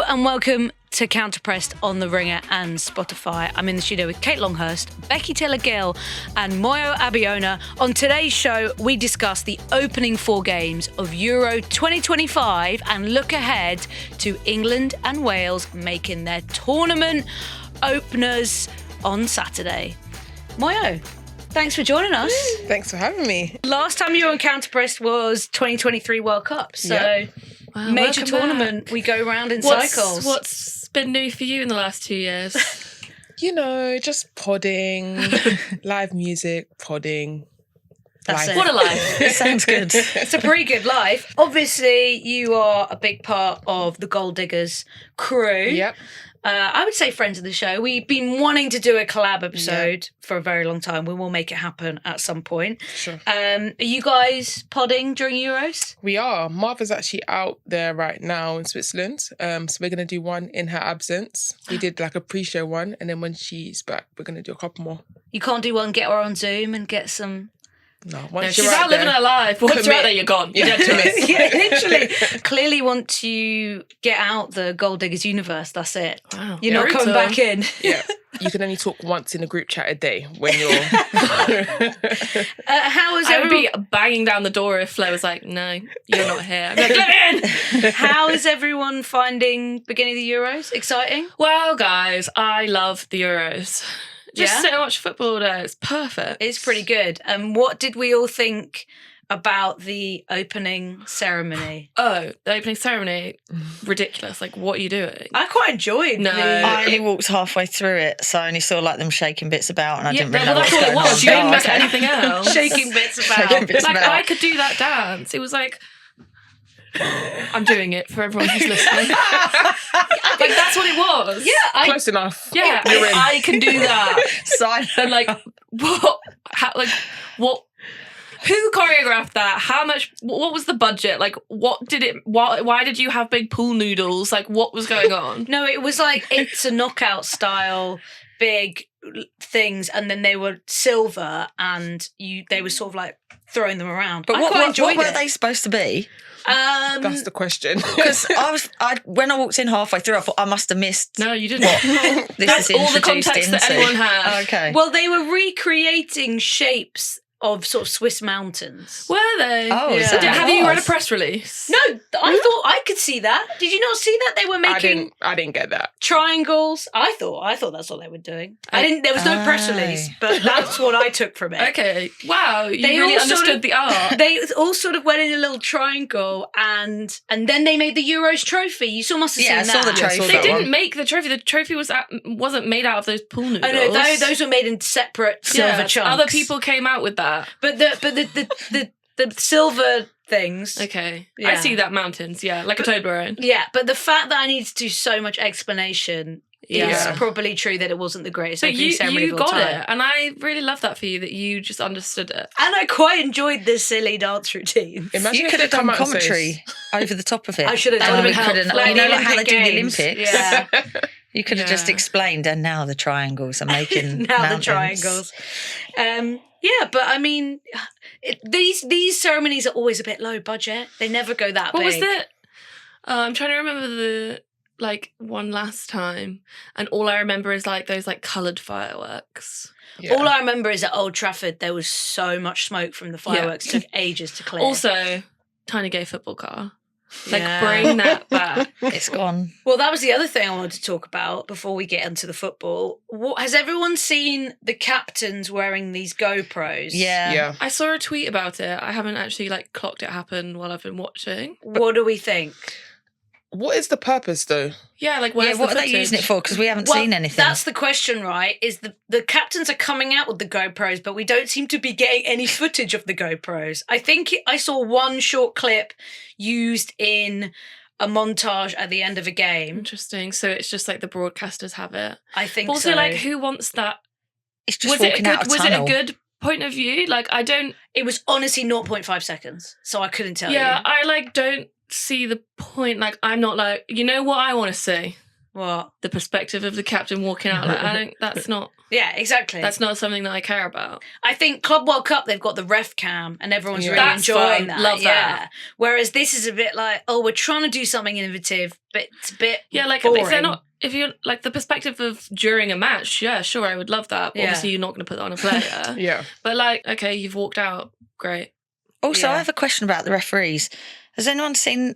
and welcome to Counterpressed on The Ringer and Spotify. I'm in the studio with Kate Longhurst, Becky Taylor-Gill and Moyo Abiona. On today's show, we discuss the opening 4 games of Euro 2025 and look ahead to England and Wales making their tournament openers on Saturday. Moyo, thanks for joining us. Thanks for having me. Last time you were on Counterpressed was 2023 World Cup, so... Yep. Wow, major welcome tournament, back. We go round in cycles. What's been new for you in the last 2 years? You know, just podding, live music, podding. That's life. it. What a life. It sounds good. It's a pretty good life. Obviously, you are a big part of the Gold Diggers crew. Yep. I would say friends of the show. We've been wanting to do a collab episode for a very long time. We will make it happen at some point. Sure. Are you guys podding during Euros? We are. Martha's actually out there right now in Switzerland. So we're going to do one in her absence. We did like a pre-show one. And then when she's back, we're going to do a couple more. You can't do one, get her on Zoom and get some... No, No, once she's you're out living her life. Once you're out there, you're gone. You have to miss. Yeah, literally. Clearly want to get out the Gold Diggers universe. That's it. Wow. You're not coming back in. Yeah. You can only talk once in a group chat a day when you're... How is I would everyone... be banging down the door if Flo was like, no, you're not here. I'd be like, let me in! How is everyone finding beginning of the Euros? Exciting? Well, guys, I love the Euros. Just Yeah? sit and watch football all day. It's perfect. It's pretty good. And what did we all think about the opening ceremony? Oh, the opening ceremony, ridiculous. Like, what are you doing? I quite enjoyed No. I only walked halfway through it, so I only saw like them shaking bits about, and I didn't really know well, what that's was all it going was. on. You didn't Oh, miss okay. anything else. shaking bits about. Shaking bits Like, about. I could do that dance. It was like, I'm doing it for everyone who's listening. Like, that's what it was. Yeah, Close enough. Yeah, You're in. I can do that. Silent. And like, what? How, like, what? Who choreographed that? How much? What was the budget? Like, what did it? Why did you have big pool noodles? Like, what was going on? No, it was like it's a knockout style big things, and then they were silver, and they were sort of like throwing them around. But I what, quite what, enjoyed what were it. they supposed to be? That's the question. Because when I walked in halfway through, I thought I must have missed. No, you didn't. This That's is all the introduced context that into. anyone has. Okay. Well, they were recreating shapes of sort of Swiss mountains. Were they? Oh, is that what Have it you read a was? press release? No, I thought I could see that. Did you not see that? They were making I didn't get that. triangles. I thought that's what they were doing. I didn't. There was no press release, but that's what I took from it. Okay. Wow. You They really all sort understood of- the art. They all sort of went in a little triangle, and then they made the Euros trophy. You must have Yeah, I seen saw that. the Yeah, I saw trophy. They that didn't one. make the trophy. The trophy wasn't made out of those pool noodles. Oh no, those were made in separate silver Yes, chunks. Other people came out with that. but the silver things. Okay. Yeah. I see that mountains, yeah, like a Toblerone. Yeah, but the fact that I needed to do so much explanation Yeah. is probably true that it wasn't the greatest But opening ceremony you of all got time. it. And I really love that for you, that you just understood it. And I quite enjoyed this silly dance routine. Imagine You if could they have done come out and say- commentary over the top of it. I should have And done we it. couldn't- Like you know, the like how they Olympic do the Games. Olympics. Yeah. You could have just Yeah. explained, and now the triangles are making now mountains. the triangles. Yeah, but I mean, these ceremonies are always a bit low budget. They never go that What big. was the... I'm trying to remember the, one last time. And all I remember is, those, coloured fireworks. Yeah. All I remember is at Old Trafford, there was so much smoke from the fireworks. It took ages to clear. Also, tiny gay football car. Yeah. Bring that back. It's gone. Well, that was the other thing I wanted to talk about before we get into the football. Has everyone seen the captains wearing these GoPros? Yeah. Yeah. I saw a tweet about it. I haven't actually, clocked it happen while I've been watching. What do we think? What is the purpose though? Yeah, Yeah, where's what the are they using it for? Because we haven't seen anything. That's the question, right? Is the captains are coming out with the GoPros, but we don't seem to be getting any footage of the GoPros. I think I saw one short clip used in a montage at the end of a game. Interesting. So it's just the broadcasters have it. I think But also, so. who wants that? It's just Was it a walking good? out a Was tunnel. it a good point of view? I don't. It was honestly 0.5 seconds, so I couldn't tell Yeah, you. I don't see the point. I'm not you know what I want to see. What? The perspective of the captain walking out. Like, that's not Yeah, exactly. that's not something that I care about. I think Club World Cup, they've got the ref cam and everyone's Yeah. really That's enjoying fun. that. Love that. Yeah. Whereas this is a bit like, oh, we're trying to do something innovative, but it's a bit Yeah, like boring. if they're not, if you're like the perspective of during a match, yeah, sure, I would love that. But Yeah. obviously, you're not going to put that on a player. Yeah. But like, okay, you've walked out, great. Also, Yeah. I have a question about the referees. Has anyone seen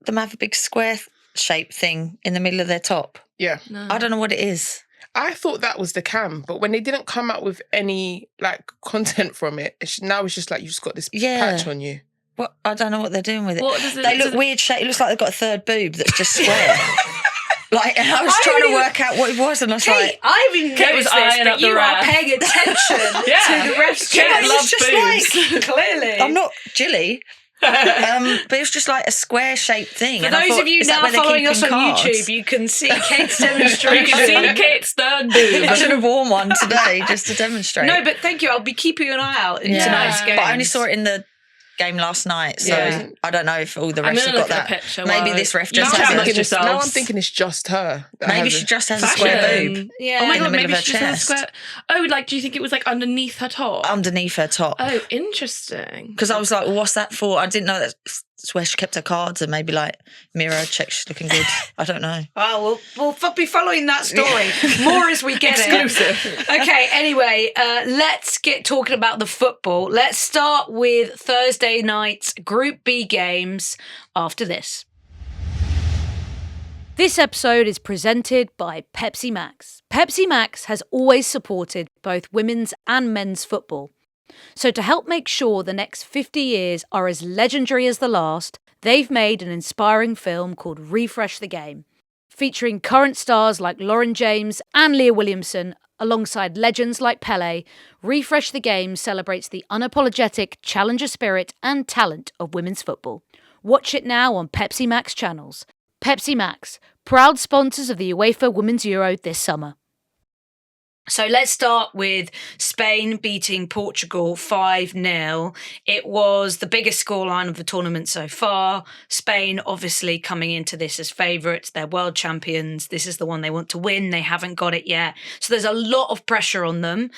them have a big square shape thing in the middle of their top? Yeah. No. I don't know what it is. I thought that was the cam, but when they didn't come out with any like content from it, now it's just like you just got this patch on you. What? I don't know what they're doing with it. What does it? They look weird shape. It looks like they've got a third boob that's just square. Like, and I was trying to work out what it was, and I was Kate, like, I haven't even Kate was noticed this, eyeing but up the you are ref. paying attention Yeah. to the ref's Kate chest. loves just boobs. Clearly. I'm not Jilly. But it was just like a square shaped thing. For and I those thought, of you is that now where they're following us on keeping cards? YouTube, you can see Kate's You demonstration. can see Kate's third boob. I should have worn one today just to demonstrate. No, but thank you. I'll be keeping an eye out in Yeah. tonight's game. But I only saw it in the game last night, so Yeah. I don't know if all the I'm refs gonna have look got at that. a picture. Maybe while this ref you just chat has amongst it. yourselves. Now I'm thinking it's just her. that Maybe has she it. just has a square Fashion. boob Yeah. Oh my in the god, middle maybe of her she just has a chest. square. Oh, like, do you think it was like underneath her top? underneath her top. Oh, interesting. Because I was like, well, what's that for? I didn't know that's where she kept her cards, and maybe like mirror check she's looking good. I don't know. Oh, we'll be following that story more as we get Exclusive. it. Okay, anyway, let's get talking about the football. Let's start with Thursday night's Group B games after this. This episode is presented by Pepsi Max. Pepsi Max has always supported both women's and men's football. So to help make sure the next 50 years are as legendary as the last, they've made an inspiring film called Refresh the Game, featuring current stars like Lauren James and Leah Williamson, alongside legends like Pele. Refresh the Game celebrates the unapologetic challenger spirit and talent of women's football. Watch it now on Pepsi Max channels. Pepsi Max, proud sponsors of the UEFA Women's Euro this summer. So let's start with Spain beating Portugal 5-0. It was the biggest scoreline of the tournament so far. Spain obviously coming into this as favourites. They're world champions. This is the one they want to win. They haven't got it yet. So there's a lot of pressure on them.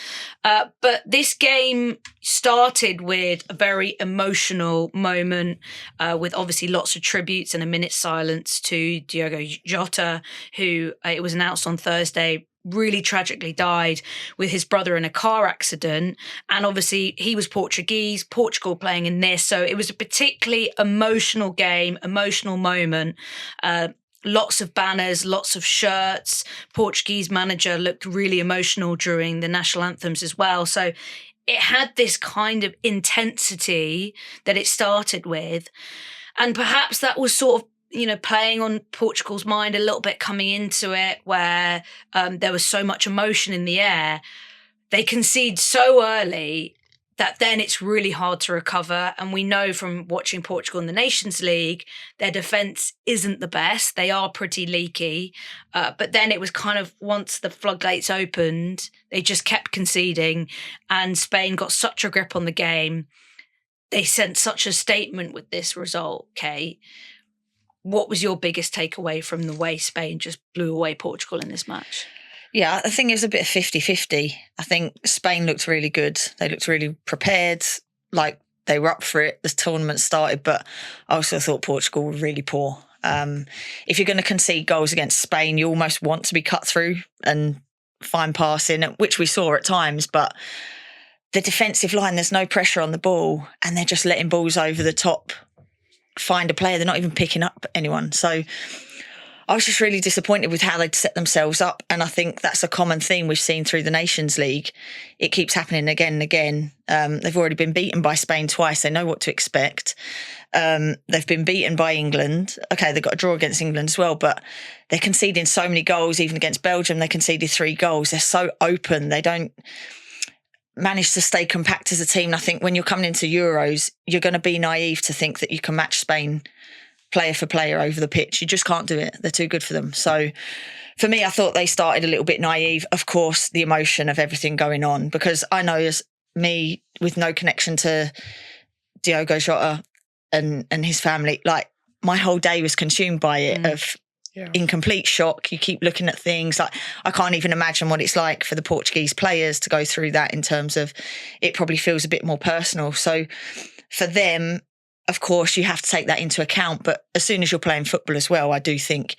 But this game started with a very emotional moment with obviously lots of tributes and a minute's silence to Diogo Jota, who it was announced on Thursday really tragically died with his brother in a car accident. And obviously he was Portuguese, Portugal playing in this. So it was a particularly emotional game, emotional moment. Lots of banners, lots of shirts. Portuguese manager looked really emotional during the national anthems as well. So it had this kind of intensity that it started with. And perhaps that was sort of playing on Portugal's mind a little bit coming into it, where there was so much emotion in the air. They concede so early that then it's really hard to recover. And we know from watching Portugal in the Nations League, their defence isn't the best. They are pretty leaky. But then it was kind of, once the floodgates opened, they just kept conceding. And Spain got such a grip on the game. They sent such a statement with this result, Kate. What was your biggest takeaway from the way Spain just blew away Portugal in this match? Yeah, I think it was a bit of 50-50. I think Spain looked really good. They looked really prepared, like they were up for it. The tournament started, but I also thought Portugal were really poor. If you're going to concede goals against Spain, you almost want to be cut through and find passing, which we saw at times, but the defensive line, there's no pressure on the ball and they're just letting balls over the top find a player. They're not even picking up anyone. So I was just really disappointed with how they'd set themselves up. And I think that's a common theme we've seen through the Nations League. It keeps happening again and again. They've already been beaten by Spain twice. They know what to expect. They've been beaten by England. Okay, they got a draw against England as well, but they're conceding so many goals. Even against Belgium, they conceded 3 goals. They're so open. They don't manage to stay compact as a team. And I think when you're coming into Euros, you're going to be naive to think that you can match Spain player for player over the pitch. You just can't do it. They're too good for them. So for me, I thought they started a little bit naive. Of course, the emotion of everything going on, because I know as me with no connection to Diogo Jota and his family, like my whole day was consumed by it of in complete shock. You keep looking at things like, I can't even imagine what it's like for the Portuguese players to go through that, in terms of it probably feels a bit more personal. So for them, of course, you have to take that into account. But as soon as you're playing football as well, I do think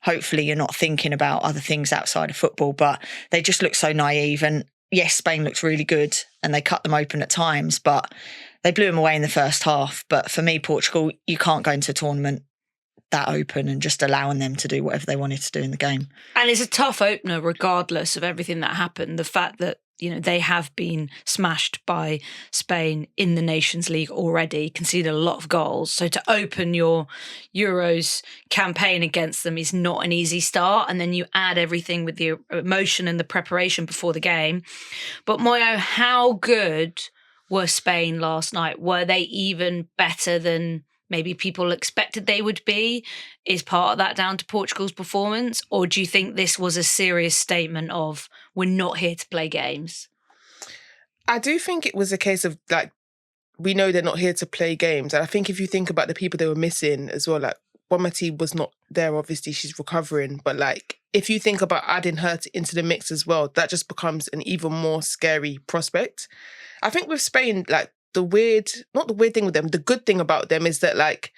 hopefully you're not thinking about other things outside of football. But they just look so naive. And yes, Spain looked really good and they cut them open at times, but they blew them away in the first half. But for me, Portugal, you can't go into a tournament that open and just allowing them to do whatever they wanted to do in the game. And it's a tough opener regardless of everything that happened. The fact that, they have been smashed by Spain in the Nations League already, conceded a lot of goals. So to open your Euros campaign against them is not an easy start. And then you add everything with the emotion and the preparation before the game. But Moyo, how good were Spain last night? Were they even better than maybe people expected they would be? Is part of that down to Portugal's performance? Or do you think this was a serious statement of, we're not here to play games? I do think it was a case of, like, we know they're not here to play games. And I think if you think about the people they were missing as well, like, Bati was not there, obviously, she's recovering. But, like, if you think about adding her into the mix as well, that just becomes an even more scary prospect. I think with Spain, like, not the weird thing with them, the good thing about them is that, like,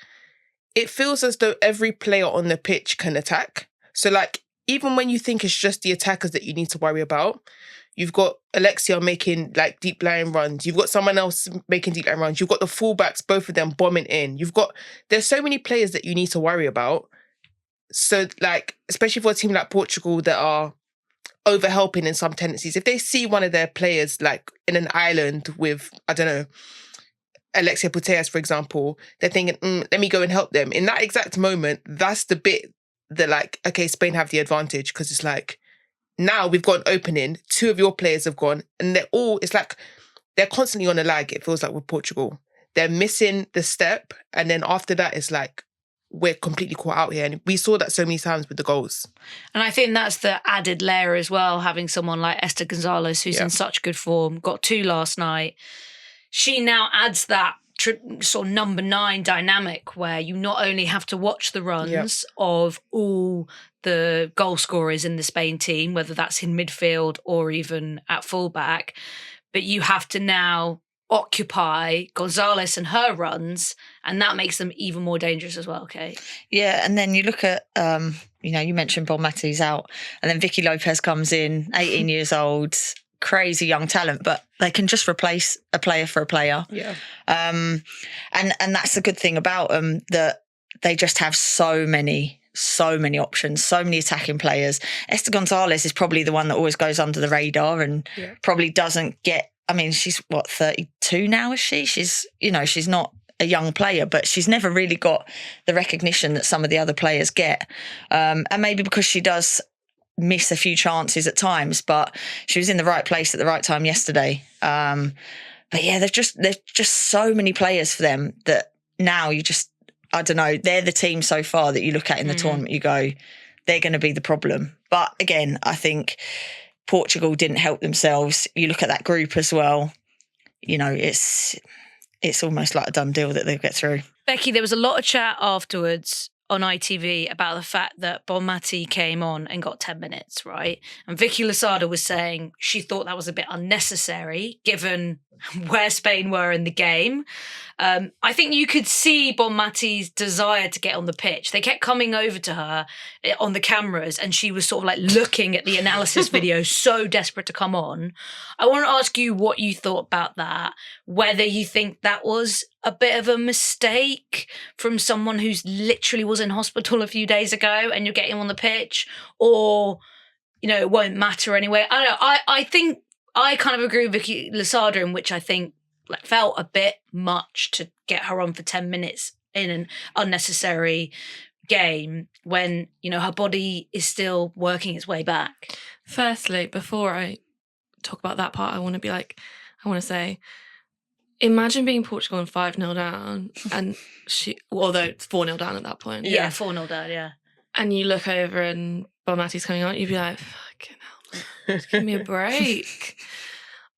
it feels as though every player on the pitch can attack. So, like, even when you think it's just the attackers that you need to worry about, you've got Alexia making, like, deep line runs. You've got someone else making deep line runs. You've got the fullbacks, both of them bombing in. There's so many players that you need to worry about. So, like, especially for a team like Portugal that are over-helping in some tendencies, if they see one of their players, like, in an island with, I don't know, Alexia Putellas, for example, they're thinking, let me go and help them. In that exact moment, that's the bit that, like, okay, Spain have the advantage, because it's like, now we've got an opening, two of your players have gone, and it's like, they're constantly on a lag, it feels like, with Portugal. They're missing the step, and then after that, it's like, we're completely caught out here. And we saw that so many times with the goals. And I think that's the added layer as well, having someone like Esther Gonzalez, who's in such good form, got 2 last night. She now adds that sort of number 9 dynamic, where you not only have to watch the runs of all the goal scorers in the Spain team, whether that's in midfield or even at fullback, but you have to now occupy Gonzalez and her runs, and that makes them even more dangerous as well, Kate. Yeah, and then you look at, you mentioned Bati's out, and then Vicky Lopez comes in, 18 years old, crazy young talent, but they can just replace a player for a player. Yeah. And that's the good thing about them, that they just have so many options, so many attacking players. Esther Gonzalez is probably the one that always goes under the radar and probably doesn't get, I mean, she's 32 now, is she? She's not a young player, but she's never really got the recognition that some of the other players get. And maybe because she does miss a few chances at times, but she was in the right place at the right time yesterday. But yeah, there's just so many players for them that now I don't know, they're the team so far that you look at in the tournament, you go, they're going to be the problem. But again, I think Portugal didn't help themselves. You look at that group as well, it's almost like a done deal that they'll get through. Becky, there was a lot of chat afterwards on ITV about the fact that Bati came on and got 10 minutes, right? And Vicky Losada was saying she thought that was a bit unnecessary given where Spain were in the game. I think you could see Bati's desire to get on the pitch. They kept coming over to her on the cameras and she was sort of like looking at the analysis video, so desperate to come on. I want to ask you what you thought about that, whether you think that was a bit of a mistake from someone who's literally was in hospital a few days ago and you're getting on the pitch, or, it won't matter anyway. I don't know. I think I kind of agree with Vicky Losada, in which I think felt a bit much to get her on for 10 minutes in an unnecessary game when, her body is still working its way back. Firstly, before I talk about that part, I want to say, imagine being Portugal and 5-0 down, and although it's 4-0 down at that point. Yeah, 4-0 down, yeah. And you look over and Bati's coming on, you'd be like, fucking hell, man, give me a break.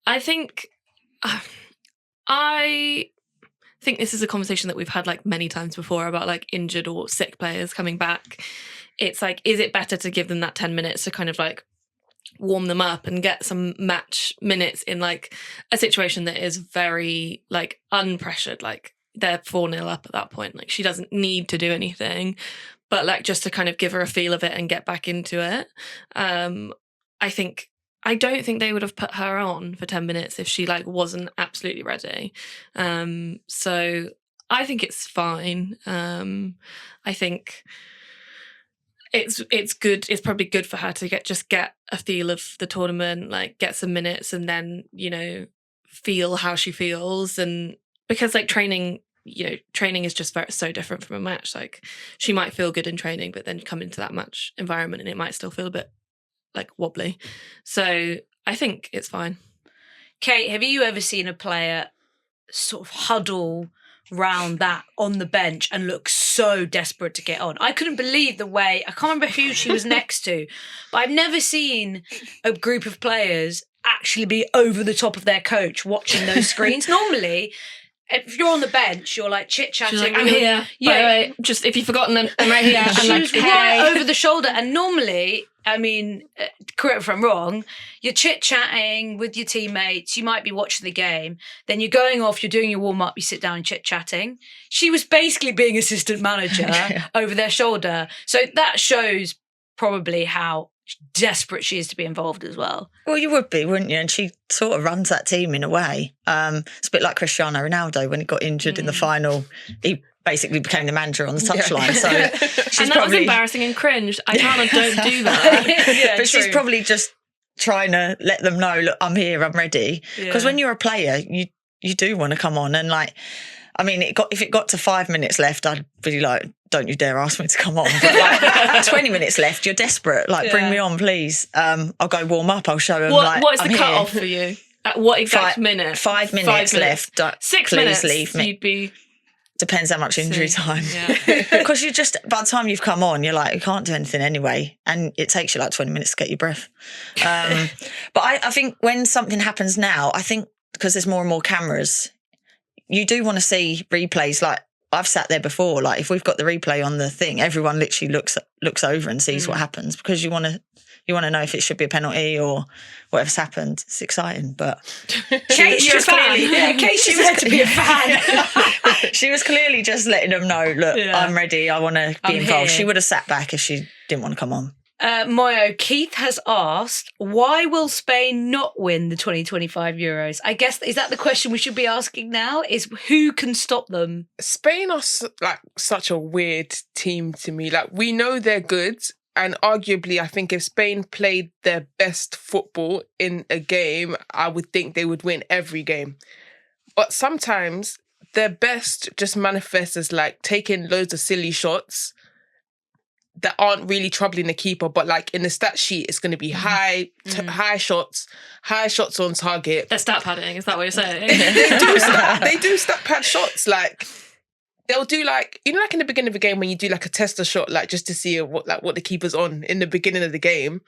I think this is a conversation that we've had many times before about injured or sick players coming back it's like, is it better to give them that 10 minutes to kind of like warm them up and get some match minutes in like a situation that is very like unpressured, like they're 4-0 up at that point, like she doesn't need to do anything, but like just to kind of give her a feel of it and get back into it. I don't think they would have put her on for 10 minutes if she like wasn't absolutely ready. So I think it's fine. I think it's good. It's probably good for her to get a feel of the tournament, like get some minutes, and then, you know, feel how she feels. And because like training is just so different from a match. Like she might feel good in training, but then you come into that match environment and it might still feel a bit like wobbly. So I think it's fine. Kate, have you ever seen a player sort of huddle round that on the bench and look so desperate to get on? I couldn't believe the way, I can't remember who she was next to, but I've never seen a group of players actually be over the top of their coach watching those screens. Normally, if you're on the bench, you're like chit-chatting. She's like, I'm here. Yeah. By the way, just if you've forgotten, I'm right here. She I'm was like, right hey. over the shoulder. And normally, I mean, correct me if I'm wrong, you're chit-chatting with your teammates, you might be watching the game, then you're going off, you're doing your warm-up, you sit down chit-chatting. She was basically being assistant manager over their shoulder. So that shows probably how desperate she is to be involved as well. Well, you would be, wouldn't you? And she sort of runs that team in a way. It's a bit like Cristiano Ronaldo when he got injured in the final. He basically became the manager on the touchline. So she's and that was embarrassing and cringe. I don't do that. But she's probably just trying to let them know, look, I'm here, I'm ready. Because when you're a player, you do want to come on. And like, I mean, if it got to 5 minutes left, I'd be like, don't you dare ask me to come on. But like 20 minutes left, you're desperate. Like, bring me on, please. I'll go warm up. I'll show them. What is the cut-off for you? At what exact minute? 5 minutes left. 6 please minutes, leave me. You'd be... Depends how much injury time. Because you just, by the time you've come on, you're like, you can't do anything anyway. And it takes you like 20 minutes to get your breath. But I think when something happens now, I think because there's more and more cameras, you do want to see replays. Like I've sat there before, like if we've got the replay on the thing, everyone literally looks over and sees what happens, because you want to know if it should be a penalty or whatever's happened. It's exciting, but Kate, you're a fan. Kate, she's meant to be a fan. She was clearly just letting them know, look, I'm ready. I want to be involved. Here. She would have sat back if she didn't want to come on. Moyo, Keith has asked, why will Spain not win the 2025 Euros? I guess, is that the question we should be asking now? Is who can stop them? Spain are like such a weird team to me. Like, we know they're good, and arguably I think if Spain played their best football in a game, I would think they would win every game. But sometimes their best just manifests as like taking loads of silly shots that aren't really troubling the keeper, but like in the stat sheet, it's going to be high shots on target. They're stat padding, is that what you're saying? They do stat pad shots. Like they'll do like, you know, like in the beginning of a game when you do like a tester shot, like just to see what the keeper's on in the beginning of the game.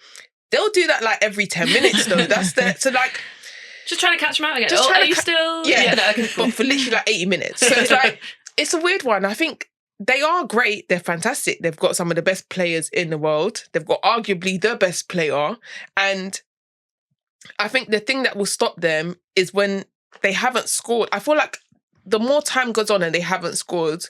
They'll do that like every 10 minutes though. So like, just trying to catch them out again. Just are you still? Yeah, no, okay, cool. But for literally like 80 minutes. So it's like, it's a weird one. I think they are great. They're fantastic. They've got some of the best players in the world. They've got arguably the best player. And I think the thing that will stop them is when they haven't scored. I feel like the more time goes on and they haven't scored,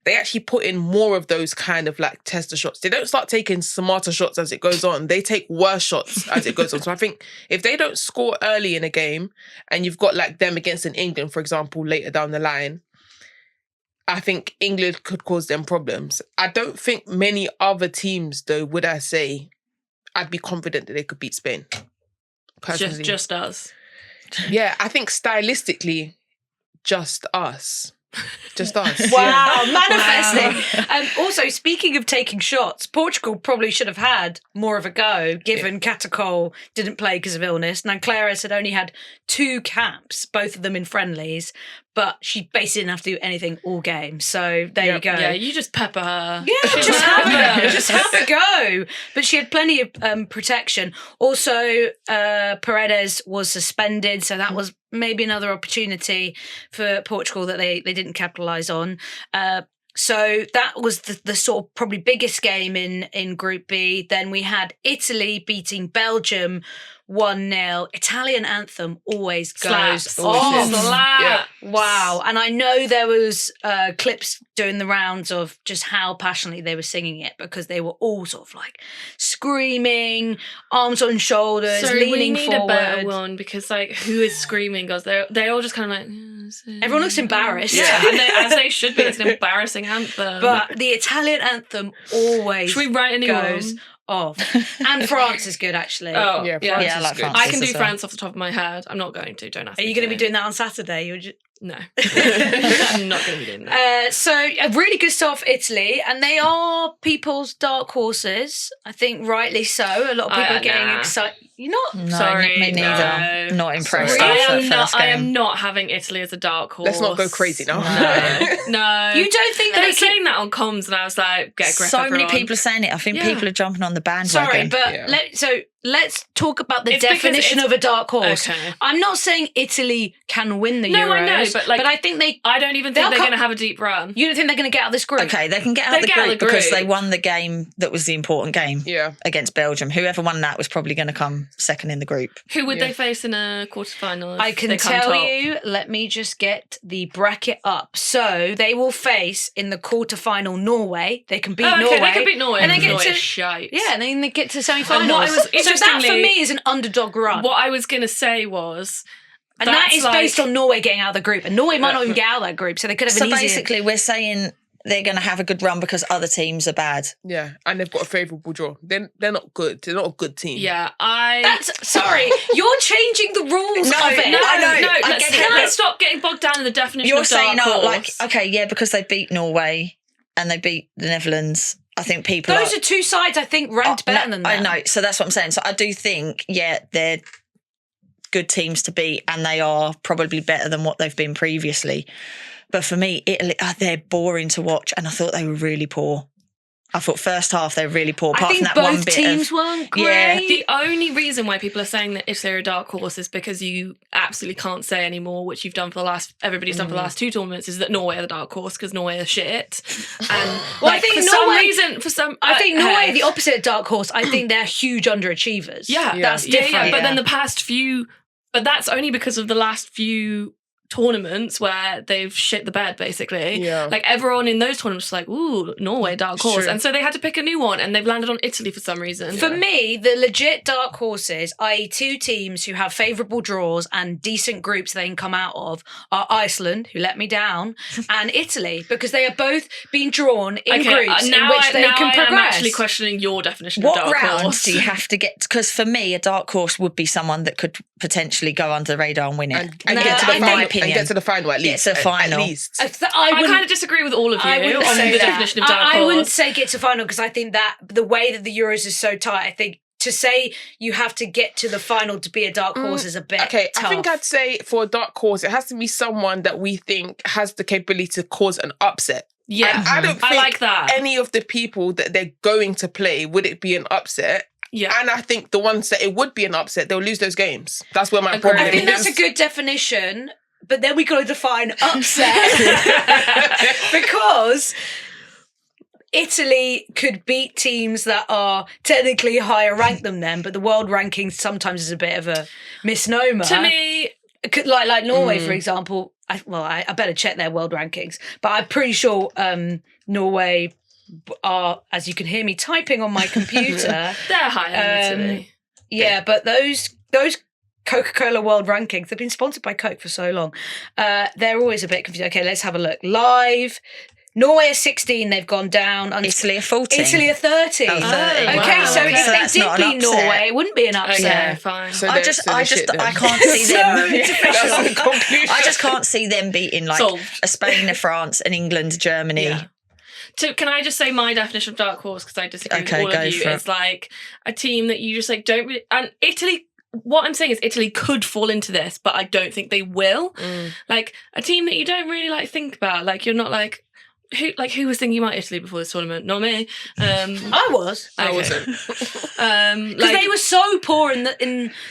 they actually put in more of those kind of like tester shots. They don't start taking smarter shots as it goes on. They take worse shots as it goes on. So I think if they don't score early in a game and you've got like them against an England, for example, later down the line, I think England could cause them problems. I don't think many other teams, though, would I say, I'd be confident that they could beat Spain. Personally. Just us. Yeah, I think stylistically, just us. Just us. Wow, manifesting. Also, speaking of taking shots, Portugal probably should have had more of a go, given Catacol didn't play because of illness. Nanclares had only had 2 caps, both of them in friendlies, but she basically didn't have to do anything all game. So there you go. Yeah, you just pepper her. Yeah, just have a go. But she had plenty of protection. Also, Paredes was suspended, so that was maybe another opportunity for Portugal that they didn't capitalise on. So that was the sort of probably biggest game in Group B. Then we had Italy beating Belgium 1-0. Italian anthem always goes Slaps. off. Slap. Wow. And I know there was clips doing the rounds of just how passionately they were singing it, because they were all sort of like screaming, arms on shoulders, So leaning we need forward. a better one, because like, who is screaming? Because they're all just kind of like, Everyone looks embarrassed. Yeah, and as they should be. It's an embarrassing anthem. But the Italian anthem always should we write a new goes one? off. And France is good, actually. Oh, Yeah, yeah. France Yeah, I is like good. France. I can do as well. France off the top of my head. I'm not going to. Don't ask Are me you going to be to. doing that on Saturday? You're just... No. I'm not going to be doing that. So a really good start for Italy, and they are people's dark horses. I think rightly so. A lot of people are getting Nah. excited. You're not. No, Sorry, me neither. no. Not impressed. Sorry. after the first I game. am not having Italy as a dark horse. Let's not go crazy now. No. You don't think that They they were can... saying that on comms, and I was like, get a grip, So many everyone. people are saying it. I think Yeah. people are jumping on the bandwagon. Sorry, but Yeah. let's talk about the It's because definition it's- of a dark horse. Okay. I'm not saying Italy can win the No, Euros, I know, but, like, I think they. I don't even They'll think they're come- going to have a deep run. You don't think they're going to get out of this group? Okay, they can get out They of the get out of group the because group. they won the game that was the important game Yeah. against Belgium. Whoever won that was probably going to come second in the group. Who would Yeah. they face in a quarterfinal? if I can they come tell top? you, let me just get the bracket up. So they will face in the quarterfinal Norway. They can beat Oh, okay, Norway. they can beat Norway. And they get Norway to is shite. yeah, and then they get to And semi-finals. what I was- So that for interestingly- me is an underdog run. What I was going to say was... and that that's is like- based on Norway getting out of the group. And Norway might not even get out of that group, so they could have So an easier... basically, we're saying they're going to have a good run because other teams are bad. Yeah. And they've got a favourable draw. They're not good. They're not a good team. Yeah, Sorry, you're changing the rules No, of it. No, I know, no, I let's, get it, let's but- stop getting bogged down in the definition You're of dark saying, horse. like, okay, yeah, because they beat Norway and they beat the Netherlands. I think people Those are two sides I think ranked better than that. I know, so that's what I'm saying. So I do think, yeah, they're good teams to beat and they are probably better than what they've been previously. But for me, Italy, they're boring to watch and I thought they were really poor. I thought first half they were really poor. I Apart think from that one both bit teams of, weren't great. Yeah. The only reason why people are saying that if they're a dark horse is because you absolutely can't say anymore, which you've done for the last, everybody's done for the last two tournaments, is that Norway are the dark horse because Norway are shit. And Well, I think for Norway- I think Norway, hey. the opposite of dark horse. I think they're huge underachievers. Yeah, that's different. Yeah, but then Yeah. the past few, but that's only because of the last few tournaments where they've shit the bed, basically. Yeah. Like everyone in those tournaments was like, ooh, Norway, dark horse. True. And so they had to pick a new one and they've landed on Italy for some reason. For me, the legit dark horses, i.e. two teams who have favourable draws and decent groups they can come out of, are Iceland, who let me down, and Italy, because they are both being drawn in groups in which they can I am progress. actually questioning your definition what of dark round horse. do you have to get? Because for me, a dark horse would be someone that could potentially go under the radar and win it. And No, get to the I final. think- And get to the final at Get least. to the final. At least. I I wouldn't- kind of disagree with all of you I wouldn't on say the that. definition of dark horse. I wouldn't say get to final because I think that the way that the Euros is so tight, I think to say you have to get to the final to be a dark horse is a bit Okay, tough. I think I'd say for a dark horse, it has to be someone that we think has the capability to cause an upset. Yeah, And I don't think I like that. any of the people that they're going to play, would it be an upset? Yeah. And I think the ones that it would be an upset, they'll lose those games. That's where my Agreed. problem I think is. that's a good definition, but then we got to define upset because Italy could beat teams that are technically higher ranked than them, but the world ranking sometimes is a bit of a misnomer. To me, like Norway, for example. I better check their world rankings, but I'm pretty sure Norway are, as you can hear me typing on my computer. they're higher than Italy. Yeah, but those Coca-Cola World Rankings, they've been sponsored by Coke for so long. They're always a bit confused. Okay, let's have a look. Live. Norway are 16, they've gone down. Italy are 14. Italy are 30. Oh, 30. Okay, Wow. so Okay. if So they that's did not an beat upset. Norway, it wouldn't be an Okay, upset. fine. So I they're- just so they're shit then. I can't see them. That's the conclusion. I just can't see them beating like Solved. a Spain, a France, an England, Germany. Yeah. Can I just say my definition of dark horse, because I disagree Okay, with all go of you? for it. It's like a team that you just like don't really, and Italy. What I'm saying is Italy could fall into this, but I don't think they will. Like a team that you don't really like think about. Like you're not like who was thinking about Italy before this tournament? Not me. I was. I Okay. wasn't. Because they were so poor in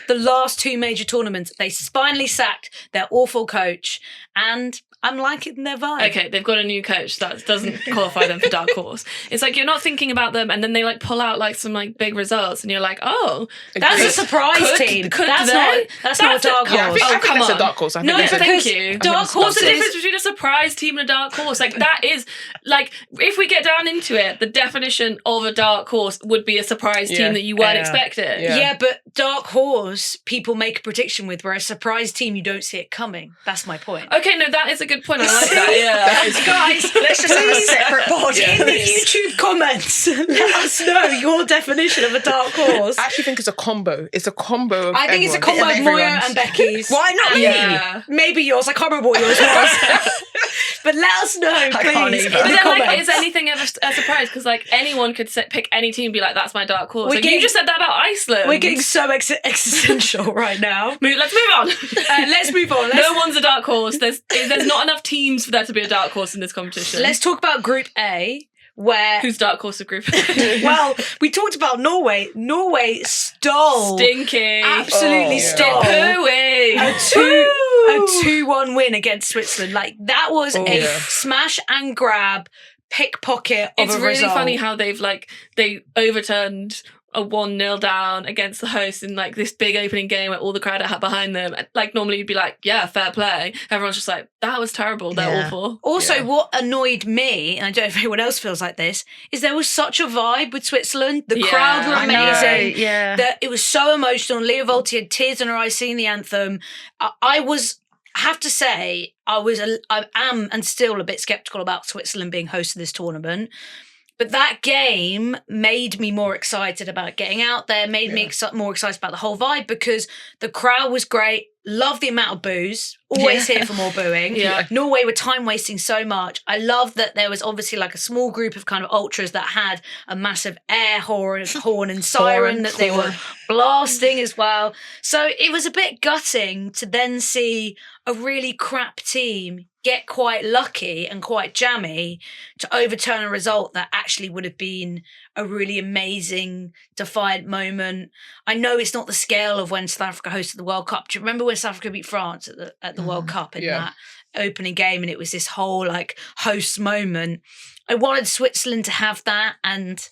the last two major tournaments. They finally sacked their awful coach. And I'm liking their vibe. Okay, they've got a new coach that doesn't qualify them for dark horse. It's like you're not thinking about them, and then they like pull out like some like big results, and you're like, oh, That's a surprise team. That's not a dark Yeah, I horse. think, I think come that's on. a dark horse. I think No, that's a- thank you. Dark What's the horses. difference between a surprise team and a dark horse? Like that is like if we get down into it, the definition of a dark horse would be a surprise team that you weren't expecting. Yeah. But dark horse, people make a prediction with, whereas surprise team, you don't see it coming. That's my point. Okay, no, that is a good point. I like that. Yeah. That is- Guys, Let's just have a separate pod. in the YouTube comments, let us know your definition of a dark horse. I actually think it's a combo. It's a combo of I think it's a everyone. combo of Moyo Everyone's. and Becky's. Why not And me? Yeah. maybe yours. I can't remember what yours was. But let us know, can't please, either. in But the then, like, comments. is anything ever a surprise? Because, like, anyone could pick any team and be like, that's my dark horse. We're Like, getting- you just said that about Iceland. We're getting so existential right now. Let's move on. Let's move on. No one's a dark horse. There's not enough teams for there to be a dark horse in this competition. Let's talk about Group A, where... Who's dark horse of group? Well, we talked about Norway. Norway stole. Stinky. Absolutely Oh, stole. Pooey. A 2-1 win against Switzerland. Like, that was a yeah. smash and grab pickpocket of It's a really result. funny how they overturned a 1-0 down against the host in like this big opening game where all the crowd are behind them. Like normally you'd be like, yeah, fair play. Everyone's just like, that was terrible. They're Yeah. awful. Also, Yeah. what annoyed me, and I don't know if anyone else feels like this, is there was such a vibe with Switzerland. The Yeah, crowd were I know, amazing. yeah. That it was so emotional. Leah Volti had tears in her eyes singing the anthem. I have to say, I am and still a bit skeptical about Switzerland being host of this tournament. But that game made me more excited about getting out there, made me more excited about the whole vibe because the crowd was great. Love the amount of booze. Always here for more booing. Yeah. Norway were time wasting so much. I love that there was obviously like a small group of kind of ultras that had a massive air horn and siren that they were blasting as well. So it was a bit gutting to then see a really crap team get quite lucky and quite jammy to overturn a result that actually would have been a really amazing, defiant moment. I know it's not the scale of when South Africa hosted the World Cup. Do you remember when South Africa beat France at the World Cup in Yeah. that opening game? And it was this whole like host moment. I wanted Switzerland to have that, and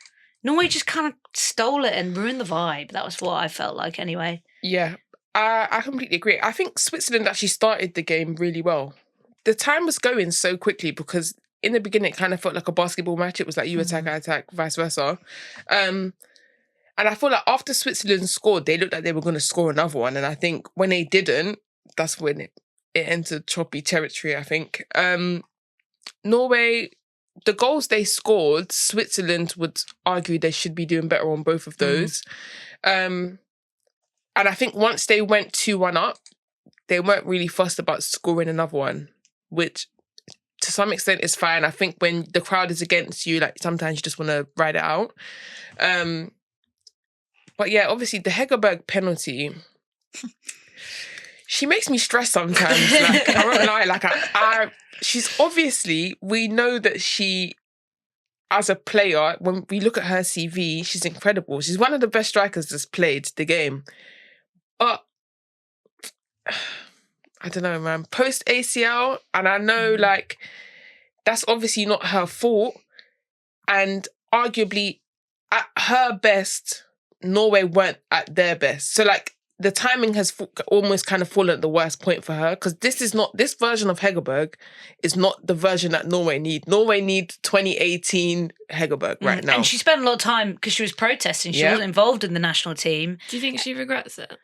Norway just kind of stole it and ruined the vibe. That was what I felt like anyway. Yeah, I completely agree. I think Switzerland actually started the game really well. The time was going so quickly because in the beginning it kind of felt like a basketball match. It was like you attack, I attack, vice versa. And I feel like after Switzerland scored, they looked like they were going to score another one. And I think when they didn't, that's when it entered choppy territory, I think. Norway, the goals they scored, Switzerland would argue they should be doing better on both of those. And I think once they went 2-1 up, they weren't really fussed about scoring another one, which to some extent is fine. I think when the crowd is against you, like sometimes you just want to ride it out. But yeah, obviously the Hegerberg penalty, she makes me stress sometimes. Like, I won't lie. Like she's obviously, we know that she, as a player, when we look at her CV, she's incredible. She's one of the best strikers that's played the game. But I don't know, man. Post ACL, and I know like that's obviously not her fault. And arguably, at her best, Norway weren't at their best. So like the timing has almost kind of fallen at the worst point for her because this version of Hegerberg is not the version that Norway need. Norway need 2018 Hegerberg right now. And she spent a lot of time because she was protesting. She Yeah. wasn't involved in the national team. Do you think she regrets it?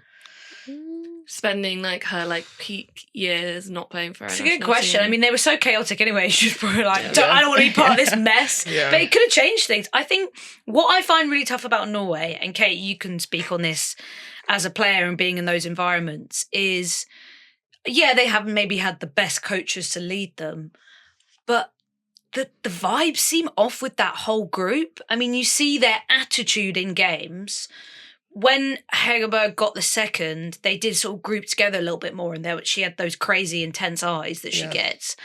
Spending like her like peak years not playing for her It's a good national question. team. I mean, they were so chaotic anyway. She was probably like, Yeah. I don't want to be part of this mess. Yeah. But it could have changed things. I think what I find really tough about Norway, and Kate, you can speak on this as a player and being in those environments, is, yeah, they haven't maybe had the best coaches to lead them, but the vibes seem off with that whole group. I mean, you see their attitude in games. When Hegerberg got the second, they did sort of group together a little bit more, and she had those crazy intense eyes that she gets.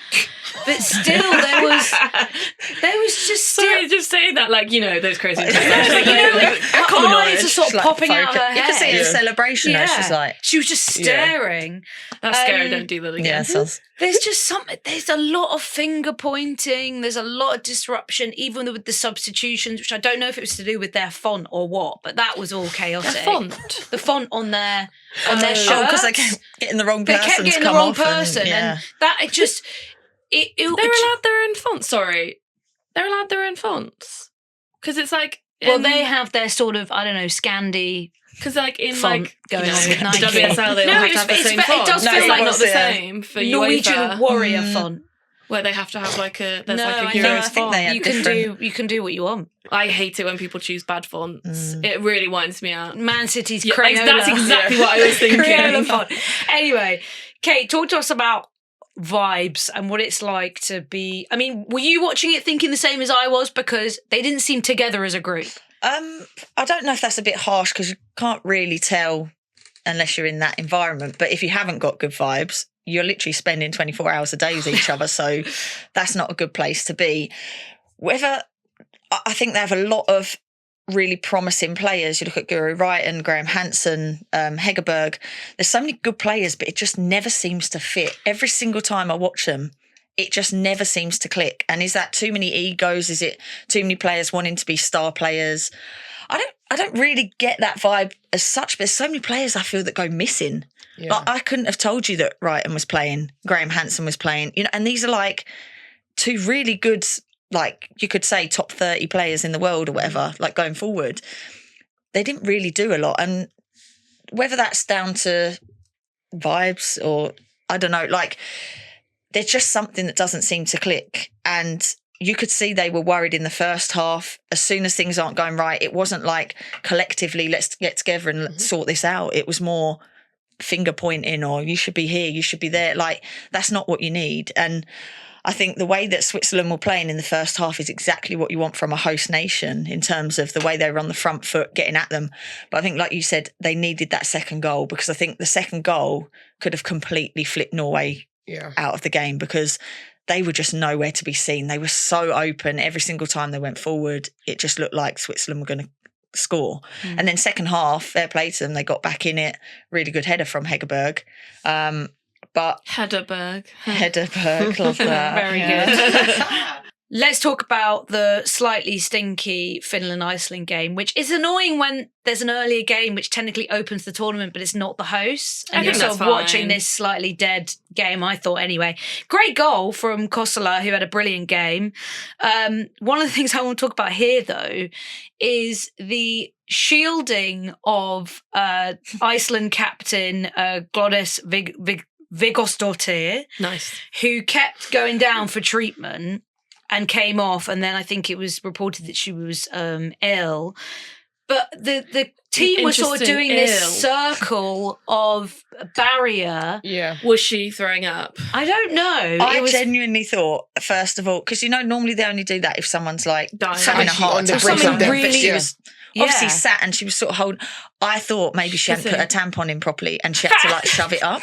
But still, there was just Sorry, just saying that like, you know, those crazy things. her eyes are sort of She's, popping out her head. You can see it in celebration. Yeah. She's like, she was just staring. That's scary. Don't do that again. yeah, sounds. There's just something. There's a lot of finger pointing. There's a lot of disruption, even with the substitutions, which I don't know if it was to do with their font or what, but that was all chaotic. The font on their shirts. because they kept getting the wrong They person. kept getting to the come wrong off person, and that it just. They're allowed their own fonts. Sorry, they're allowed their own fonts because it's like. Well, they have their sort of, I don't know, Scandi. Because like in font like going on with the Nike. WSL, they all have to have the same font. It does No, feel it's like not the same for Norwegian UEFA, warrior font. where they have to have like a there's No, like a I know, Euros I think font. they had You can do what you want. I hate it when people choose bad fonts. It really winds me out. Man City's Yeah, Crayola. that's exactly what I was thinking. Crayola font. Anyway, Kate, talk to us about vibes and what it's like to be. I mean, were you watching it thinking the same as I was? Because they didn't seem together as a group. I don't know if that's a bit harsh because you can't really tell unless you're in that environment. But if you haven't got good vibes, you're literally spending 24 hours a day with each other. So that's not a good place to be. I think they have a lot of really promising players. You look at Guro Reiten, Graham Hansen, Hegerberg. There's so many good players, but it just never seems to fit. Every single time I watch them, it just never seems to click. And is that too many egos? Is it too many players wanting to be star players? I don't really get that vibe as such, but there's so many players I feel that go missing. Yeah. Like, I couldn't have told you that Reiten was playing, Graham Hansen was playing, and these are like two really good, like you could say top 30 players in the world or whatever, like going forward. They didn't really do a lot. And whether that's down to vibes or I don't know, like there's just something that doesn't seem to click. And you could see they were worried in the first half. As soon as things aren't going right, it wasn't like collectively, let's get together and sort this out. It was more finger pointing or you should be here, you should be there. Like, that's not what you need. And I think the way that Switzerland were playing in the first half is exactly what you want from a host nation in terms of the way they were on the front foot, getting at them. But I think, like you said, they needed that second goal because I think the second goal could have completely flipped Norway out of the game because they were just nowhere to be seen. They were so open. Every single time they went forward, it just looked like Switzerland were going to score. And then second half, fair play to them, they got back in it. Really good header from Hegerberg. But Hegerberg, love that. Very good. Let's talk about the slightly stinky Finland-Iceland game, which is annoying when there's an earlier game which technically opens the tournament, but it's not the host. And I you're think sort of that's watching fine. this slightly dead game, I thought anyway. Great goal from Kosola, who had a brilliant game. One of the things I want to talk about here, though, is the shielding of Iceland captain Glódis Vigosdóttir, nice. who kept going down for treatment and came off, and then I think it was reported that she was ill. But the team was sort of doing this circle of barrier. Yeah. Was she throwing up? I don't know. I genuinely thought, first of all, because normally they only do that if someone's like Dying. having a Actually, heart on the attack or brink of something. death, But she yeah. was obviously Yeah. sat and she was sort of holding. I thought maybe she hadn't put her tampon in properly and she had to like shove it up.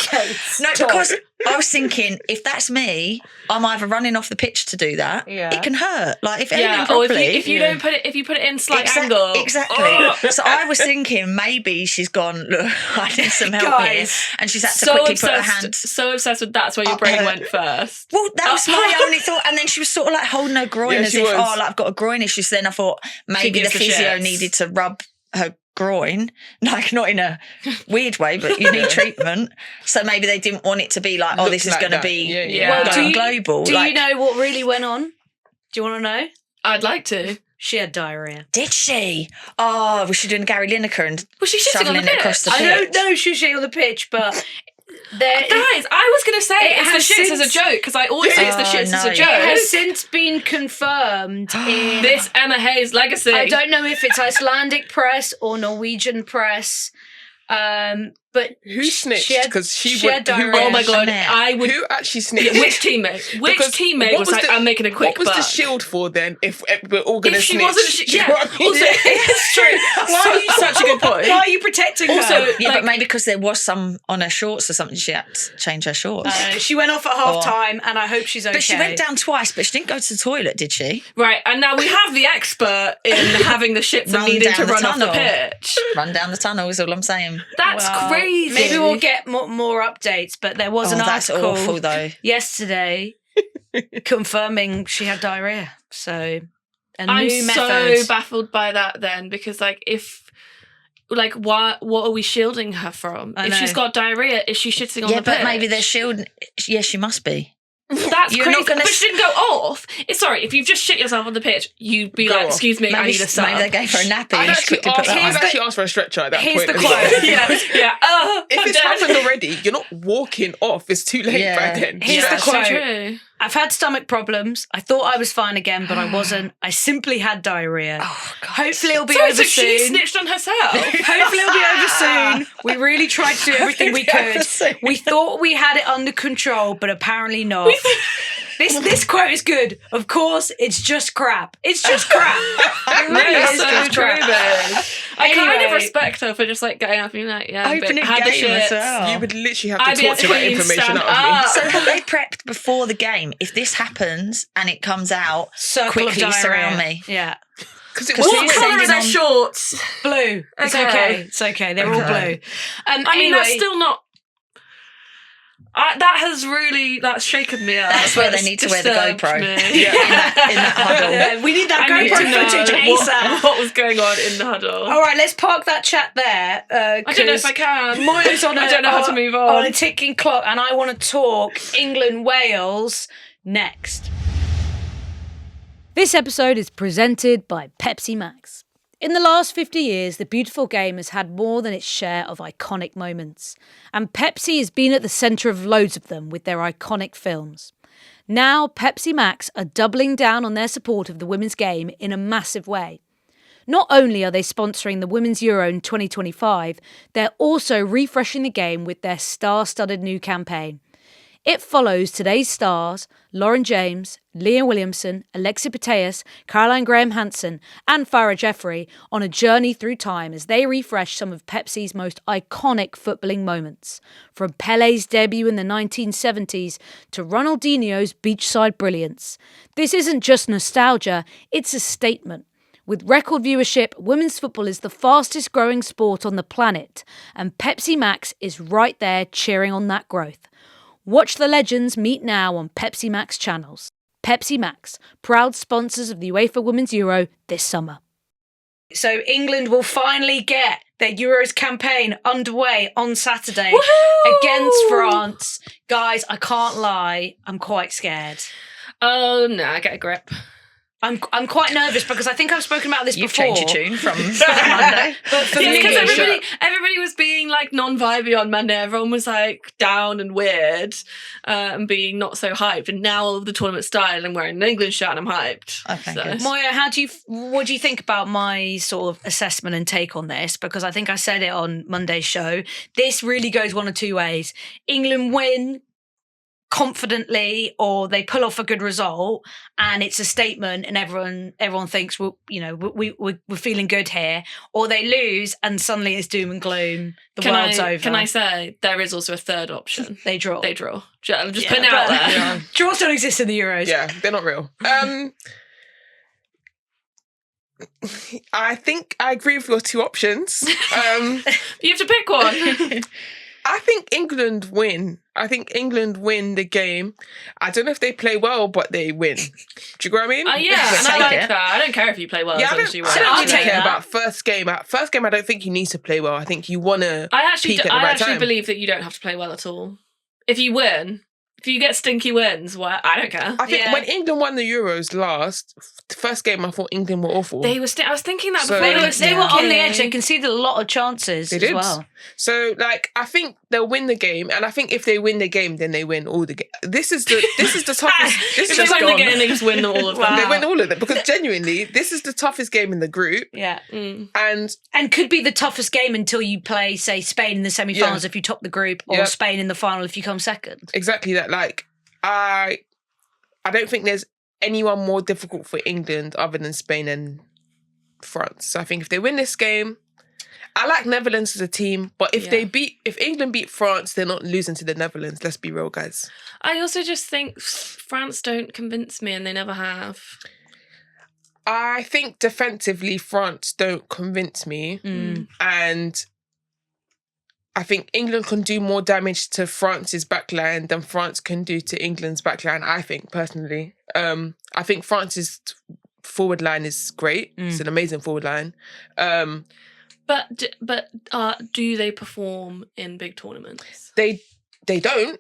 No, because I was thinking, if that's me, I'm either running off the pitch to do that. Yeah. It can hurt. Like if it ain't Yeah, in or properly. if you don't put it, if you put it in slight angle, Exactly. So I was thinking maybe she's gone, look, I need some help Guys, here. And she's had to so quickly obsessed, put her hand. so obsessed with that's where your Up brain her- went first. Well, that was my only thought. And then she was sort of like holding her groin Yeah, as she if, was. like, I've got a groin issue. So then I thought maybe the gives the physio shits. needed to rub her groin, like not in a weird way, but you need treatment. So maybe they didn't want it to be like, oh, Look this is like going to that. be Yeah. Well, Yeah. do you- global. Do like, you know what really went on? Do you want to know? I'd like to. She had diarrhea. Did she? Oh, was she doing Gary Lineker and Was she shitting on shoveling the it across the pitch? pitch? I don't know Shushi on the pitch, but there Guys, I was going to say It it's has the shits as a since- joke because I always say it's the Oh, shits as no. a it joke. has since been confirmed in This Emma Hayes legacy. I don't know if it's Icelandic press or Norwegian press, But Who snitched? She had, Because she had diarrhea. Oh my god, Annette. I would. Who actually snitched? Which teammate? Which Because teammate what was like, the- I'm making a quick What was buck? the shield for then? If we're all going to If she snitch, wasn't, Do you yeah. know what I mean? Also, it's true. Why are you such a good point? Why are you protecting her? Also, Yeah, like, but maybe because there was some on her shorts or something, she had to change her shorts. She went off at half time, and I hope she's okay. But she went down twice, but she didn't go to the toilet, did she? right, and now we have the expert in having the shits and Run needing down to the run off the tunnel. pitch. Run down the tunnel is all I'm saying. That's Well, crazy. Maybe we'll get more updates, but there was an that's article awful, though. yesterday confirming she had diarrhea. So a I'm new so method. baffled by that then, because like if like what are we shielding her from? I If know. she's got diarrhea, is she shitting on Yeah, the but pitch? maybe they're shielding. Yes, she must be. That's You're crazy. not gonna But she didn't go off. Sorry, if you've just shit yourself on the pitch, you'd be Go like, off. "Excuse me, I need a sub." Maybe they gave her a nappy. I'd and she actually quickly put that I'd on. actually ask for a stretcher at that Here's point. the as well. quote. yeah. If I'm it's dead. happened already, you're not walking off. It's too late Yeah. by then. Here's Yeah, the so quote. true. I've had stomach problems. I thought I was fine again, but I wasn't. I simply had diarrhea. Oh, God. Hopefully it'll be So over she soon. snitched on herself. Hopefully it'll be over soon. We really tried to do everything we could. We thought we had it under control, but apparently not. This quote is good. Of course, it's just crap. It's just crap. It really That's is so just true, crap. man. I kind of Anyway. respect her for just like getting up and being like, yeah, but Opening had the game as shits. well. You would literally have I'd to be torture a that queen, information stand out of me. up. So have they prepped before the game? If this happens and it comes out, Circle quickly of diarrhea. surround me. Yeah. Because it 'Cause was who's What colour are sending their on- shorts? Blue. It's okay. It's okay. They're all blue. Okay. I mean, anyway, that's still not. That's shaken me up. That's where they That's need to wear the disturbed GoPro. me. Yeah. in that huddle. Yeah, we need that I need to GoPro know footage ASAP. what was going on in the huddle. All right, let's park that chat there. I don't know if I can. Moyo's on I don't know how to move on. on a ticking clock, and I want to talk England-Wales next. This episode is presented by Pepsi Max. In the last 50 years, the beautiful game has had more than its share of iconic moments, and Pepsi has been at the centre of loads of them with their iconic films. Now, Pepsi Max are doubling down on their support of the women's game in a massive way. Not only are they sponsoring the Women's Euro in 2025, they're also refreshing the game with their star-studded new campaign. It follows today's stars, Lauren James, Leah Williamson, Alexia Putellas, Caroline Graham-Hansen and Farrah Jeffrey on a journey through time as they refresh some of Pepsi's most iconic footballing moments, from Pele's debut in the 1970s to Ronaldinho's beachside brilliance. This isn't just nostalgia, it's a statement. With record viewership, women's football is the fastest growing sport on the planet, and Pepsi Max is right there cheering on that growth. Watch the legends meet now on Pepsi Max channels. Pepsi Max, proud sponsors of the UEFA Women's Euro this summer. So England will finally get their Euros campaign underway on Saturday against France. Guys, I can't lie, I'm quite scared. Oh no, get a grip. I'm quite nervous because I think I've spoken about this You've before. changed your tune from Monday. But for Yeah, me, because English, everybody was being like non-vibey on Monday. Everyone was like down and weird and being not so hyped. And now all of the tournament started and I'm wearing an England shirt and I'm hyped. Okay, So- good. Moyo, what do you think about my sort of assessment and take on this? Because I think I said it on Monday's show. This really goes one of two ways. England win confidently, or they pull off a good result, and it's a statement, and everyone thinks we're feeling good here. Or they lose, and suddenly it's doom and gloom. The world's over. Can I say there is also a third option? They draw. They draw. I'm just Yeah, putting it out but- there. Yeah. Draws don't exist in the Euros. Yeah, they're not real. I think I agree with your two options. You have to pick one. I think England win. I think England win the game. I don't know if they play well, but they win. Do you know what I mean? Yeah, and I Take like it. that. I don't care if you play well Yeah, as I long as you don't, win. I don't I'll really take care that. about first game. First game, I don't think you need to play well. I think you want to I actually, peak at the right time. believe that you don't have to play well at all. If you win, If you get stinky wins, well, I don't care. I think when England won the Euros last, the first game I thought England were awful. They were. I was thinking that So- before. They were on the edge. They conceded a lot of chances They as did. well. So, like, I think they'll win the game, and I think if they win the game, then they win all the game. This is the toughest. This If is they just win the gone. game, they just win all of them. Wow. They win all of them because genuinely, this is the toughest game in the group, Yeah. and And could be the toughest game until you play, say, Spain in the semi-finals Yeah. if you top the group, or Yeah. Spain in the final if you come second. exactly that. Like, I don't think there's anyone more difficult for England other than Spain and France. So I think if they win this game, I like Netherlands as a team, but if England beat France, they're not losing to the Netherlands. Let's be real, guys. I also just think France don't convince me, and they never have. I think defensively, France don't convince me. And I think England can do more damage to France's backline than France can do to England's backline, I think, personally. I think France's forward line is great. It's an amazing forward line. But do they perform in big tournaments? They don't,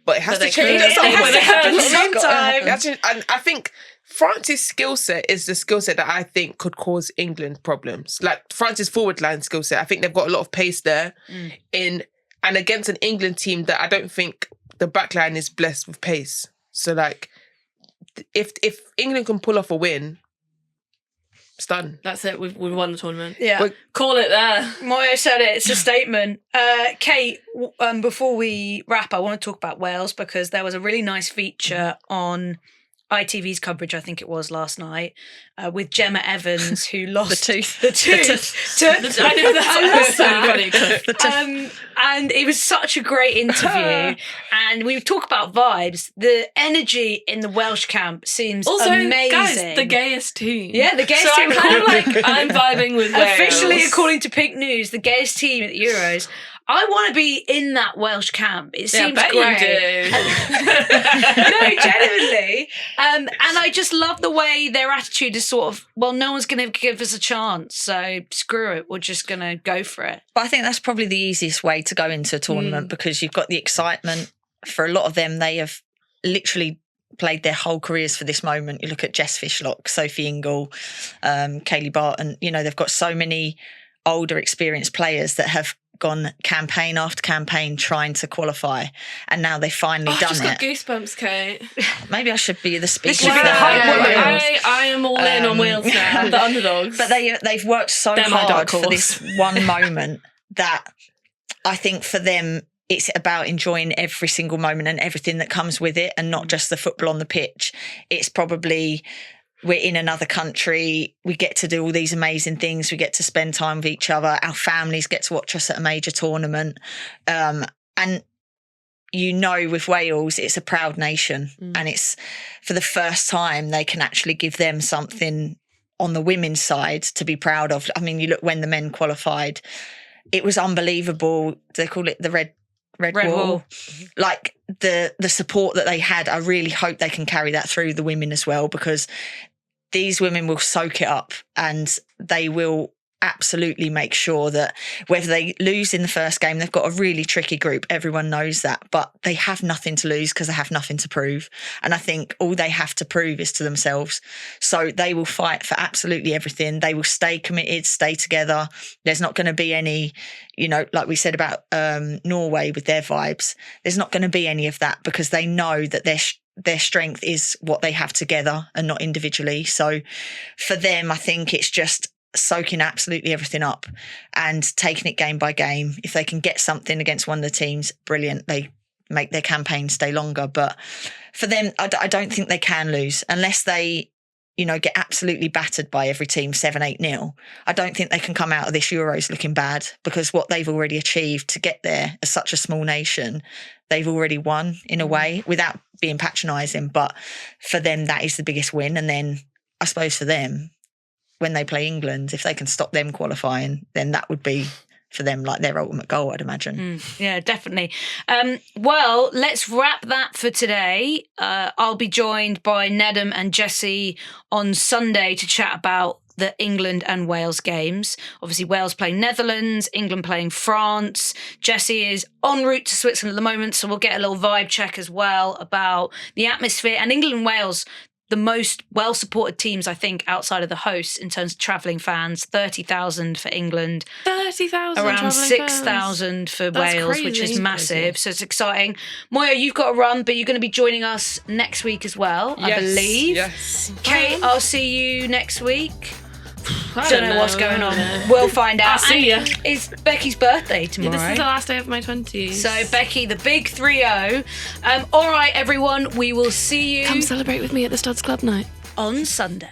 but it has But to they change could. at some They point. could. It has to They change could. sometime. And I think France's skill set is the skill set that I think could cause England problems. Like France's forward line skill set, I think they've got a lot of pace there and against an England team that I don't think the backline is blessed with pace. So like, if England can pull off a win, it's done. That's it. We've won the tournament. Yeah. Call it there. Moyo said it. It's a statement. Kate, before we wrap, I want to talk about Wales because there was a really nice feature on ITV's coverage, I think it was last night, with Gemma Evans, who lost The tooth. The tooth. I know that's so funny. And it was such a great interview. And we talk about vibes. The energy in the Welsh camp seems Also, amazing. guys, the gayest team. Yeah, the gayest so team. I'm kind of like, I'm vibing with Wales. Officially, according to Pink News, the gayest team at the Euros. I want to be in that Welsh camp. It seems I bet great. you do. No, genuinely. And I just love the way their attitude is sort of, well, no one's going to give us a chance, so screw it. We're just going to go for it. But I think that's probably the easiest way to go into a tournament because you've got the excitement. For a lot of them, they have literally played their whole careers for this moment. You look at Jess Fishlock, Sophie Ingle, Kayleigh Barton. You know, they've got so many older, experienced players that have gone campaign after campaign trying to qualify, and now they've finally I've done just it. got goosebumps, Kate. Maybe I should be the speaker. should be for the hype that. woman. I am all in on Wales now. The underdogs. But they've worked so They're my dark hard for horse. this one moment that I think for them it's about enjoying every single moment and everything that comes with it, and not just the football on the pitch. It's probably, we're in another country, we get to do all these amazing things, we get to spend time with each other, our families get to watch us at a major tournament. And you know, with Wales, it's a proud nation, and it's for the first time they can actually give them something on the women's side to be proud of. I mean, you look when the men qualified, it was unbelievable. They call it the Red Wall. Like the support that they had, I really hope they can carry that through the women as well, because these women will soak it up and they will absolutely make sure that whether they lose in the first game, they've got a really tricky group. Everyone knows that, but they have nothing to lose because they have nothing to prove. And I think all they have to prove is to themselves. So they will fight for absolutely everything. They will stay committed, stay together. There's not going to be any, you know, like we said about Norway with their vibes, there's not going to be any of that because they know that their strength is what they have together and not individually. So for them, I think it's just soaking absolutely everything up and taking it game by game. If they can get something against one of the teams, brilliant. They make their campaign stay longer. But for them, I don't think they can lose unless they, you know, get absolutely battered by every team 7-8-0. I don't think they can come out of this Euros looking bad, because what they've already achieved to get there as such a small nation, they've already won in a way, without being patronising. But for them, that is the biggest win. And then I suppose for them, when they play England, if they can stop them qualifying, then that would be for them like their ultimate goal, I'd imagine. Yeah, definitely. Well, let's wrap that for today. I'll be joined by Nedum and Jessie on Sunday to chat about the England and Wales games. Obviously, Wales playing Netherlands, England playing France. Jessie is en route to Switzerland at the moment, so we'll get a little vibe check as well about the atmosphere. And England and Wales, the most well-supported teams, I think, outside of the hosts in terms of travelling fans. 30,000 for England. 30,000 around 6,000 for Wales, which is massive. So it's exciting. Moyo, you've got to run, but you're going to be joining us next week as well, I believe. Yes. Kate, I'll see you next week. I Don't know what's going on. We'll find out. I'll see ya. It's Becky's birthday tomorrow. This is the last day of my 20s. So Becky, the big 3-0. All right, everyone, we will see you Come celebrate with me at the Studs Club night. on Sunday.